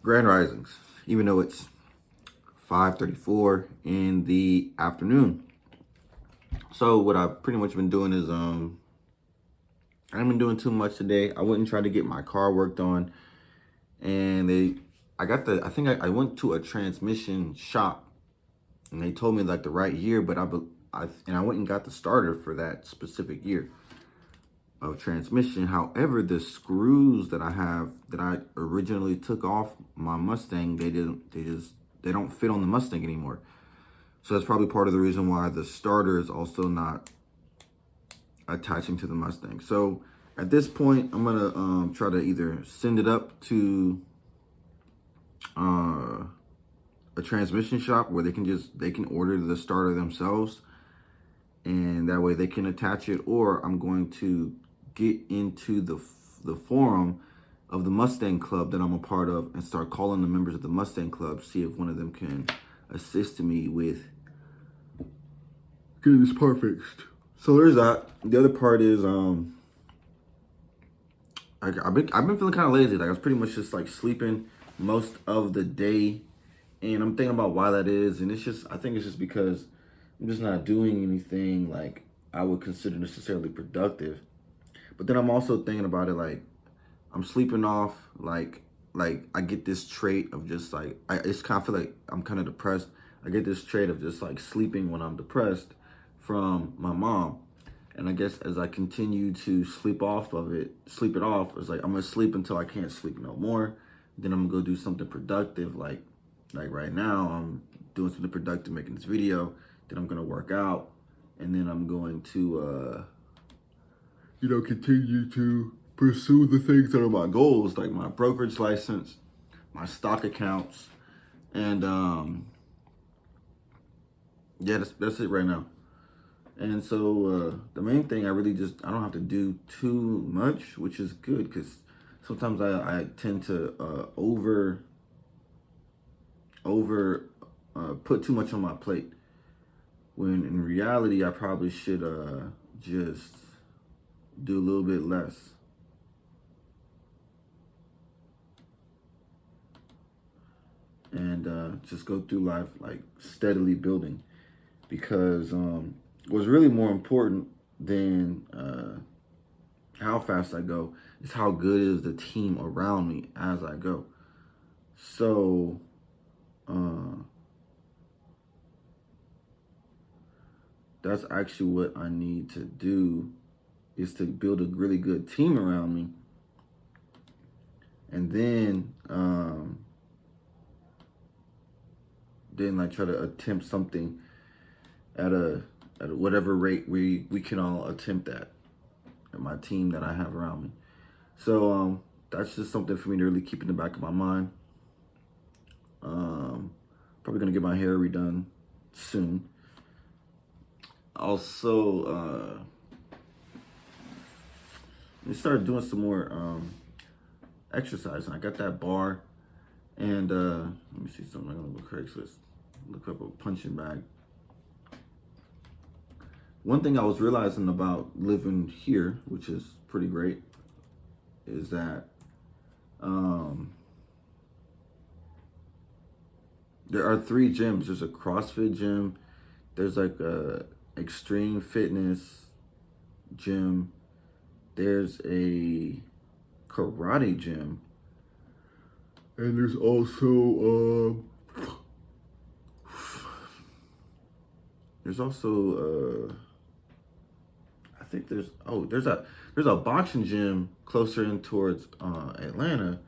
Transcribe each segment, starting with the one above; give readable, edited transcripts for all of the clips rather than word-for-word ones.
Grand Risings, even though it's 5:34 in the afternoon. So what I've pretty much been doing is I haven't been doing too much today. I went and tried to get my car worked on, and I went to a transmission shop, and they told me like the right year, but I went and got the starter for that specific year of transmission. However, the screws that I originally took off my Mustang, they don't fit on the Mustang anymore. So that's probably part of the reason why the starter is also not attaching to the Mustang. So at this point, I'm gonna try to either send it up to a transmission shop where they can order the starter themselves, and that way they can attach it, or I'm going to get into the forum of the Mustang Club that I'm a part of and start calling the members of the Mustang Club, see if one of them can assist me with getting this part fixed. So there's that. The other part is I've been feeling kind of lazy. Like I was pretty much just like sleeping most of the day, and I'm thinking about why that is, and I think it's just because I'm just not doing anything like I would consider necessarily productive. But then I'm also thinking about it like I'm sleeping off, like I get this trait of just like I just kind of feel like I'm kind of depressed. I get this trait of just like sleeping when I'm depressed from my mom. And I guess as I continue to sleep it off, it's like I'm gonna sleep until I can't sleep no more. Then I'm gonna go do something productive, like right now I'm doing something productive, making this video. Then I'm gonna work out, and then I'm going to continue to pursue the things that are my goals, like my brokerage license, my stock accounts, and yeah, that's it right now. And so the main thing, I don't have to do too much, which is good, because sometimes I tend to put too much on my plate, when in reality I probably should just do a little bit less. And just go through life like steadily building, because what's really more important than how fast I go is how good is the team around me as I go. So that's actually what I need to do, is to build a really good team around me, and then like try to attempt something at whatever rate we can all attempt at my team that I have around me. So that's just something for me to really keep in the back of my mind. Probably gonna get my hair redone soon. Also, we started doing some more exercising. I got that bar, and let me see something. I'm gonna go Craigslist, look up a punching bag. One thing I was realizing about living here, which is pretty great, is that there are 3 gyms. There's a CrossFit gym, there's like a extreme fitness gym, there's a karate gym, and there's also I think there's a boxing gym closer in towards Atlanta,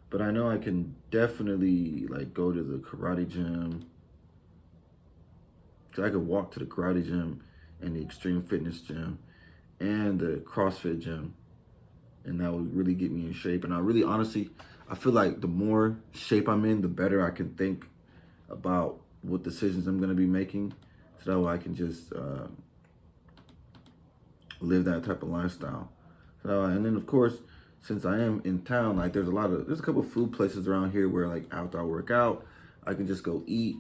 but I know I can definitely like go to the karate gym. So I could walk to the karate gym and the extreme fitness gym and the CrossFit gym, and that would really get me in shape. And I feel like the more shape I'm in, the better I can think about what decisions I'm gonna be making, so that way I can just live that type of lifestyle. So, and then of course, since I am in town, like there's a couple of food places around here where like after I work out, I can just go eat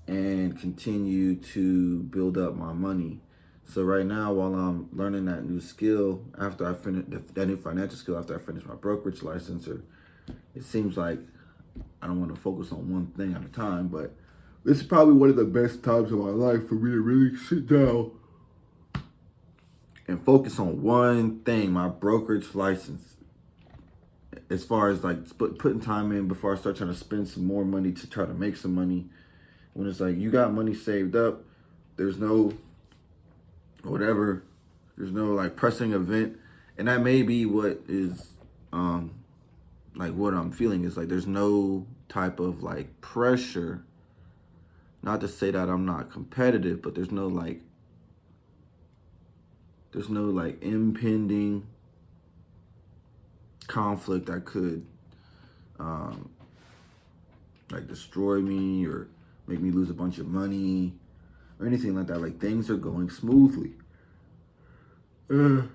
and continue to build up my money. So right now, while I'm learning that new skill, after I finish that new financial skill, after I finish my brokerage license, it seems like I don't want to focus on one thing at a time, but this is probably one of the best times of my life for me to really sit down and focus on one thing, my brokerage license. As far as like putting time in before I start trying to spend some more money to try to make some money. When it's like you got money saved up, there's no whatever, there's no like pressing event. And that may be what is like what I'm feeling is like there's no type of like pressure. Not to say that I'm not competitive, but there's no like impending conflict that could like destroy me or make me lose a bunch of money or anything like that. Like things are going smoothly. For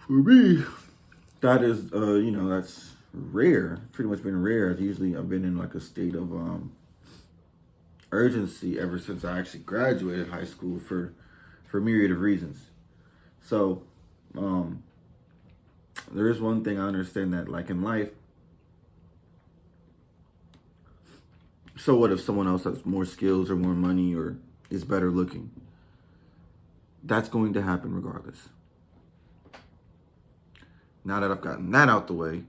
me, that is that's rare. Pretty much been rare. I've been in like a state of urgency ever since I actually graduated high school for a myriad of reasons. So there is one thing I understand, that like in life, so what if someone else has more skills or more money or is better looking? That's going to happen regardless. Now that I've gotten that out the way,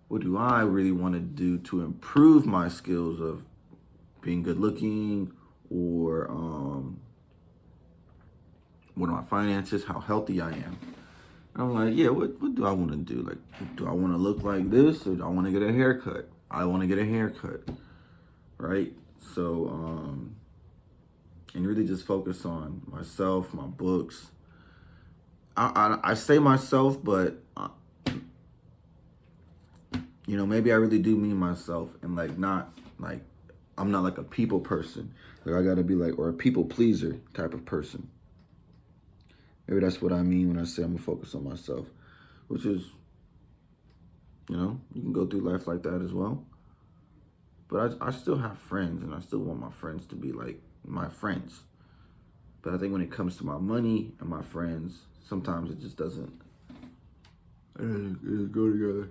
what do I really want to do to improve my skills of being good looking, or what are my finances, how healthy I am? And I'm like, yeah, what do I want to do? Like, do I want to look like this, or do I want to get a haircut? I want to get a haircut, right? So, and really just focus on myself, my books. I say myself, but maybe I really do mean myself, and like not like I'm not like a people person. Like I gotta be like, or a people pleaser type of person. Maybe that's what I mean when I say I'm gonna focus on myself, which is, you can go through life like that as well. But I still have friends, and I still want my friends to be like my friends. But I think when it comes to my money and my friends, sometimes it just doesn't go together.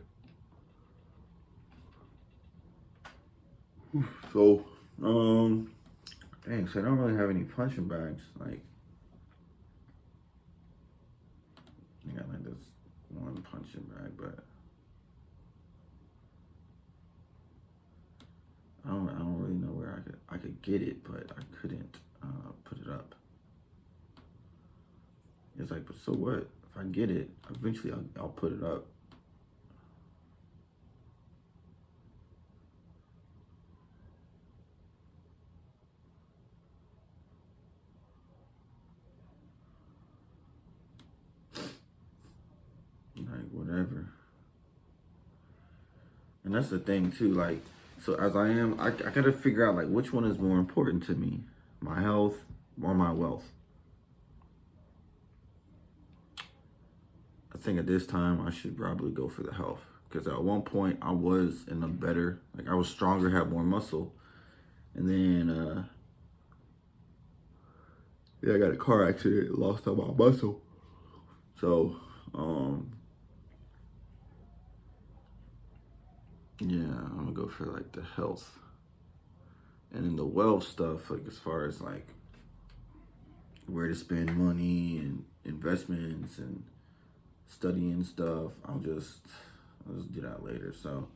So, dang, so I don't really have any punching bags. Like, I got like this one punching bag, but I don't really know where I could get it, but I couldn't put it up. It's like, but so what? If I get it, eventually I'll put it up. Like, whatever. And that's the thing too, like, so as I gotta figure out like which one is more important to me, my health or my wealth. I think at this time I should probably go for the health, because at one point I was in a better, like I was stronger, had more muscle, and then I got a car accident, lost all my muscle. So yeah, I'm gonna go for like the health. And then the wealth stuff, like as far as like where to spend money and investments and studying stuff, I'll just do that later. So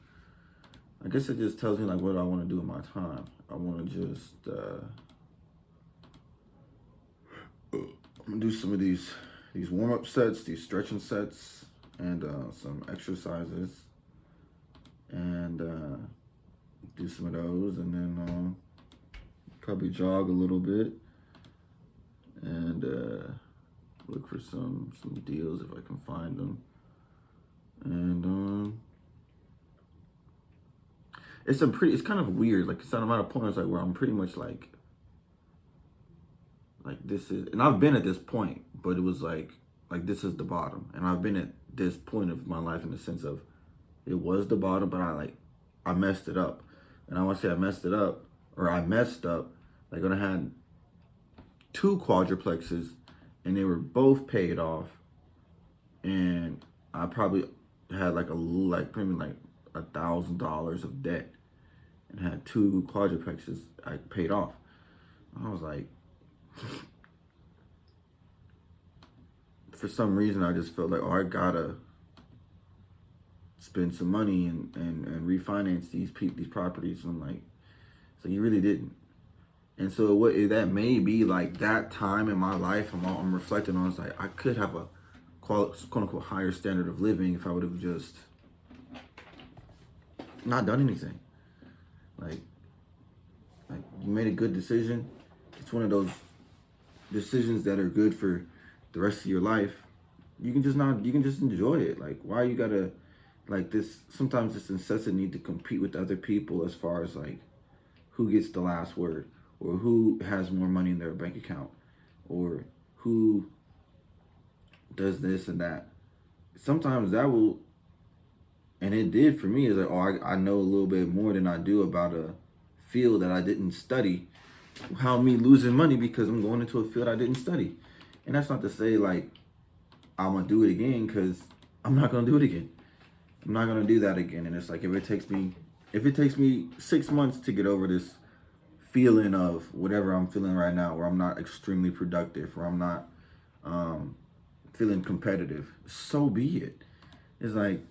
I guess it just tells me like what I want to do with my time. I want to just I'm gonna do some of these warm-up sets, these stretching sets, and some exercises, and do some of those, and then probably jog a little bit, and look for some deals if I can find them, and it's kind of weird. Like I'm at a point like where I'm pretty much like this is, and I've been at this point, but it was like this is the bottom, and I've been at this point of my life in the sense of it was the bottom, but I messed it up. And I want to say I messed up, like when I had 2 quadruplexes, and they were both paid off, and I probably had like maybe like $1,000 of debt and had 2 quadruplexes I paid off. I was like, for some reason, I just felt like, oh, I gotta spend some money and refinance these properties. And I'm like, so you really didn't. And so what that may be like that time in my life, I'm reflecting on, it's like I could have a quote unquote higher standard of living if I would have just not done anything. Like you made a good decision. It's one of those decisions that are good for the rest of your life. You can just enjoy it. Like, why you gotta, like, this, sometimes this incessant need to compete with other people as far as like who gets the last word, or who has more money in their bank account, or who does this and that. Sometimes that will, and it did for me, is like, oh, I know a little bit more than I do about a field that I didn't study. How me losing money because I'm going into a field I didn't study. And that's not to say like I'm gonna do it again, because I'm not gonna do it again. I'm not gonna do that again. And it's like, if it takes me 6 months to get over this feeling of whatever I'm feeling right now, where I'm not extremely productive, where I'm not feeling competitive, so be it. It's like,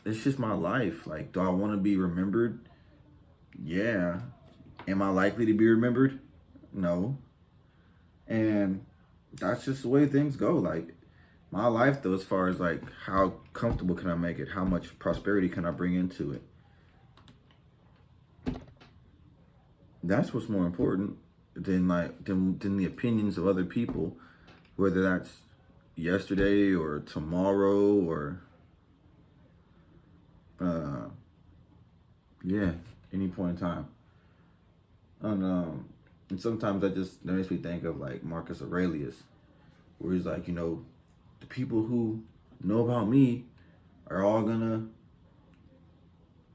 it's just my life. Like, do I want to be remembered? Yeah. Am I likely to be remembered? No. And that's just the way things go. Like, my life, though, as far as like how comfortable can I make it, how much prosperity can I bring into it, that's what's more important than the opinions of other people, whether that's yesterday or tomorrow or yeah, any point in time. And sometimes that makes me think of like Marcus Aurelius, where he's like, the people who know about me are all gonna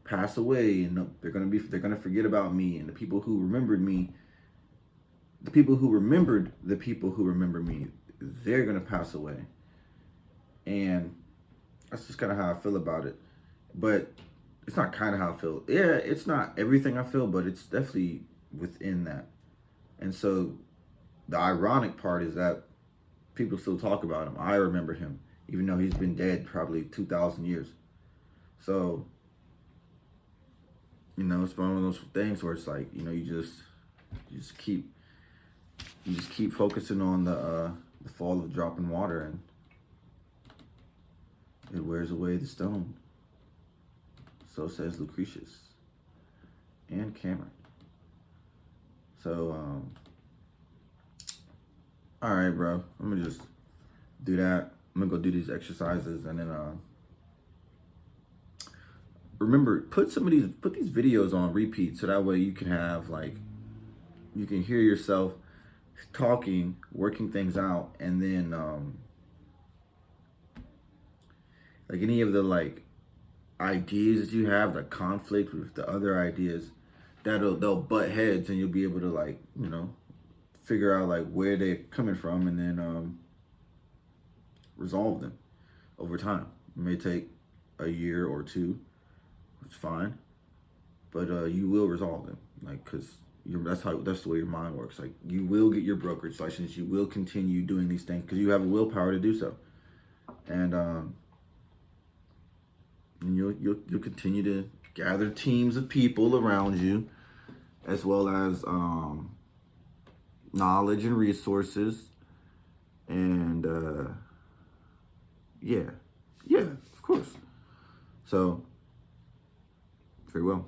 pass away, and they're gonna forget about me, and the people who remembered the people who remember me, they're gonna pass away. And that's just kind of how I feel about it. But it's not kind of how I feel. Yeah, it's not everything I feel, but it's definitely within that. And so the ironic part is that people still talk about him. I remember him, even though he's been dead probably 2,000 years. So, it's one of those things where it's like, you just keep focusing on the fall of dropping water, and it wears away the stone. So says Lucretius and Cameron. So, all right, bro. I'm gonna just do that. I'm gonna go do these exercises, and then remember, put these videos on repeat, so that way you can have you can hear yourself talking, working things out, and then any of the ideas that you have that conflict with the other ideas, they'll butt heads, and you'll be able to figure out where they're coming from, and then resolve them over time. It may take a year or two. It's fine, but you will resolve them, because that's the way your mind works. You will get your brokerage license. You will continue doing these things because you have a willpower to do so, and you'll continue to gather teams of people around you, as well as knowledge and resources, and yeah, of course. So, very well.